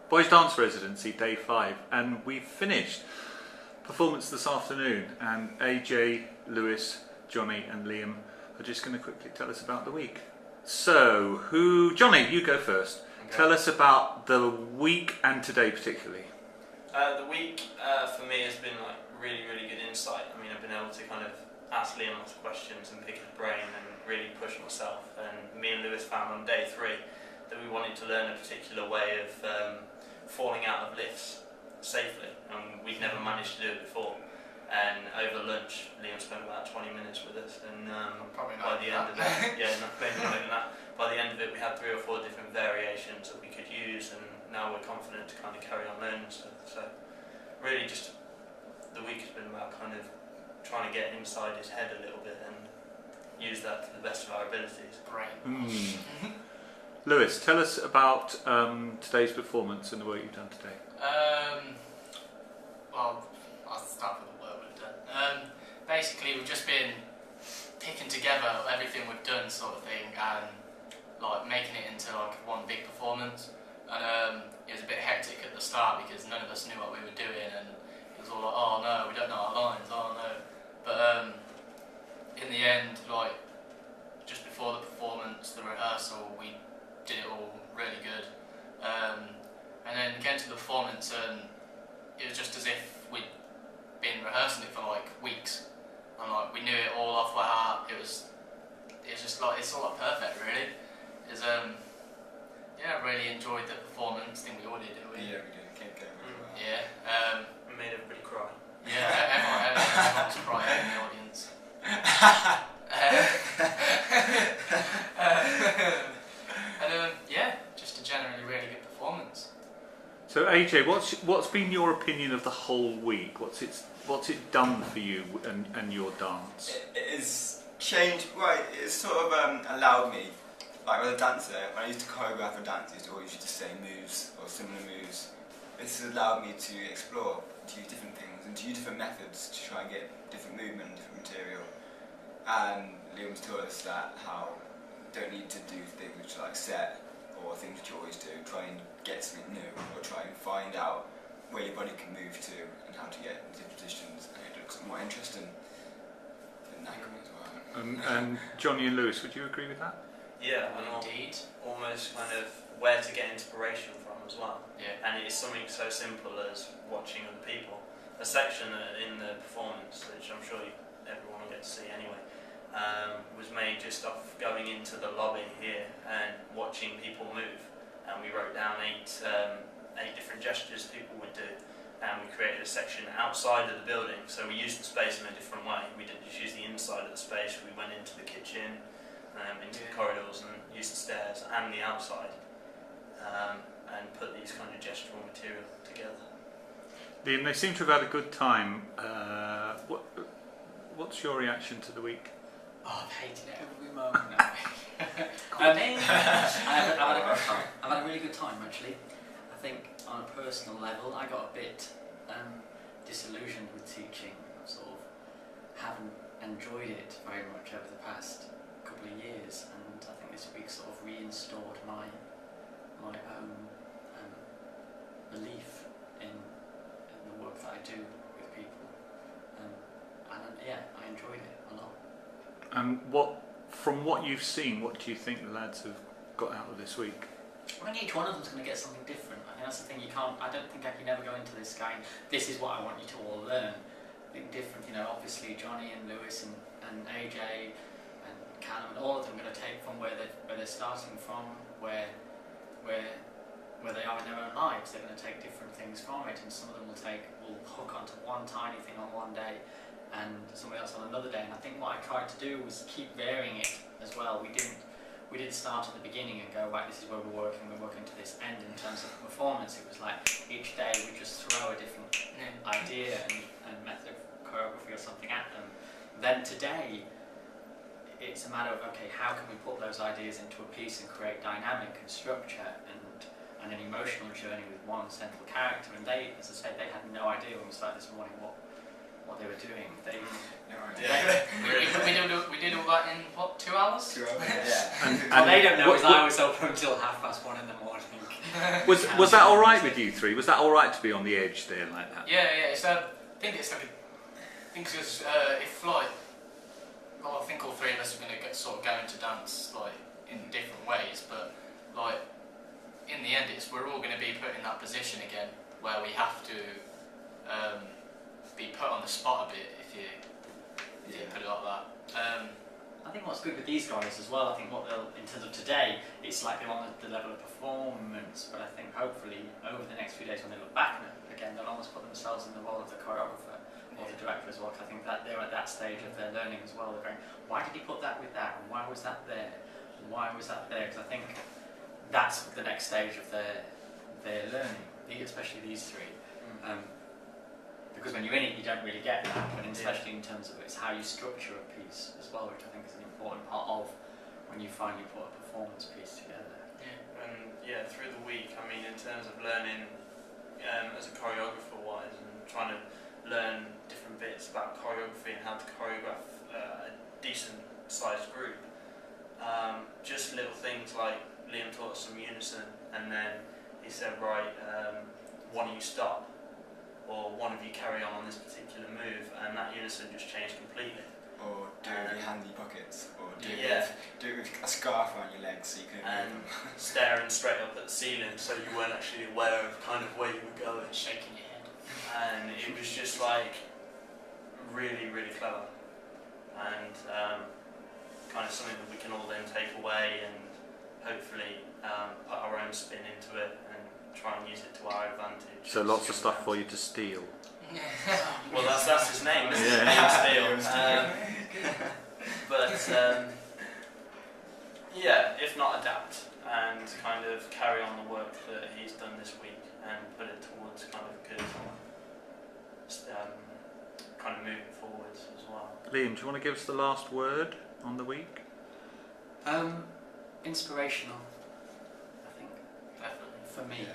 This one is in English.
Boys Dance Residency, day 5, and we've finished performance this afternoon, and AJ, Lewis, Johnny and Liam are just going to quickly tell us about the week. So, Johnny, you go first. Okay. Tell us about the week and today particularly. The week for me has been like really good insight. I mean, I've been able to kind of ask Liam lots of questions and pick his brain and really push myself. And me and Lewis found on day 3 that we wanted to learn a particular way of falling out of lifts safely, and we'd never managed to do it before. And over lunch, Liam spent about 20 minutes with us, and by the end of it, maybe not even that. By the end of it, we had 3 or 4 different variations that we could use, and now we're confident to kind of carry on learning stuff. So, really, just the week has been about kind of trying to get inside his head a little bit and use that to the best of our abilities. Great. Lewis, tell us about today's performance and the work you've done today. Well, I'll start with the work we've done. Basically, we've just been picking together everything we've done, sort of thing, and like making it into like one big performance. And it was a bit hectic at the start because none of us knew what we were doing, and it was all like, oh no, we don't know our lines, oh no. But in the end, like just before the performance, the rehearsal, we did it all really good. And then getting to the performance, and it was just as if we'd been rehearsing it for like weeks, and like we knew it all off by heart. It was just like, it's all like perfect, really. It's yeah, I really enjoyed the performance. I think we all did, didn't we? Yeah, we did. Kept going really well. Yeah. We made everybody cry. Yeah, everyone was crying in the audience. And yeah, just a generally really good performance. So AJ, what's been your opinion of the whole week? What's it done for you and your dance? It has changed. Well, it's sort of allowed me, like as a dancer, when I used to choreograph a dance, I used to always use the same moves or similar moves. This has allowed me to explore, to use different things and to use different methods to try and get different movement, different material. And Liam's taught us that how you don't need to do things which are like set or things which you always do. Try and get something new, or try and find out where your body can move to and how to get into positions, and it looks more interesting than that as well. And Johnny and Lewis, would you agree with that? Yeah, and Indeed. almost kind of where to get inspiration from as well. Yeah. And it is something so simple as watching other people. A section in the performance, which I'm sure everyone will get to see anyway, was made just off going into the lobby here and watching people move. And we wrote down 8 different gestures people would do, and we created a section outside of the building. So we used the space in a different way. We didn't just use the inside of the space. We went into the kitchen, into the corridors, and used the stairs and the outside, and put these kind of gestural material together. Liam, they seem to have had a good time. What's your reaction to the week? Oh, I've hated it every moment now. I've had a really good time, actually. I think on a personal level, I got a bit disillusioned with teaching. I sort of haven't enjoyed it very much over the past couple of years, and I think this week sort of reinstalled my own belief in the work that I do with people, and yeah, I enjoyed it a lot. And from what you've seen, what do you think the lads have got out of this week? I think each one of them's going to get something different. I think that's the thing. I don't think I can ever go into this going, this is what I want you to all learn. I think different, obviously Johnny and Lewis and AJ and Callum, and all of them are going to take from where they're starting from, where they are in their own lives. They're going to take different things from it, and some of them will hook onto one tiny thing on one day, and somebody else on another day. And I think what I tried to do was keep varying it as well. We didn't start at the beginning and go, right, this is where we're working to this end in terms of performance. It was like each day we just throw a different idea and method of choreography or something at them. Then today it's a matter of, okay, how can we put those ideas into a piece and create dynamic and structure and an emotional journey with one central character. And they, as I said, they had no idea when we started this morning what they were doing. We did all that in what, 2 hours? 2 hours. Yeah. And what they don't know is I was up until 1:30 in the morning. Was that all right with you three? Was that all right to be on the edge there like that? Yeah. It's I think it's like I think because if like, well, I think all three of us are going to sort of go into dance like in different ways, but like in the end, we're all going to be put in that position again where we have to be put on the spot a bit if you put it like that. I think what's good with these guys as well, I think what they'll, in terms of today, it's like they're on the level of performance, but I think hopefully over the next few days when they look back at it again, they'll almost put themselves in the role of the choreographer or the director as well, because I think that they're at that stage of their learning as well. They're going, why did he put that with that? And why was that there? And why was that there? Because I think that's the next stage of their learning, especially these three. Because when you're in it, you don't really get that, but especially in terms of it's how you structure a piece as well, which I think is an important part of when you finally put a performance piece together. And through the week, I mean, in terms of learning as a choreographer wise and trying to learn different bits about choreography and how to choreograph a decent sized group, just little things like Liam taught us some unison, and then he said, right, one of you stop, or one of you carry on this particular move, and that unison just changed completely. Or do it with your handy pockets, or do it with a scarf around your legs so you can and staring straight up at the ceiling so you weren't actually aware of kind of where you were going. Shaking your head. And it was just like really, really clever, and kind of something that we can all then take away and hopefully put our own spin into it and try and use it to our advantage. So lots of stuff for you to steal. Well, that's his name, isn't it? Name Steele. But if not, adapt and kind of carry on the work that he's done this week and put it towards kind of good, kind of moving forwards as well. Liam, do you want to give us the last word on the week? Inspirational, I think, Definitely. for me. Yeah.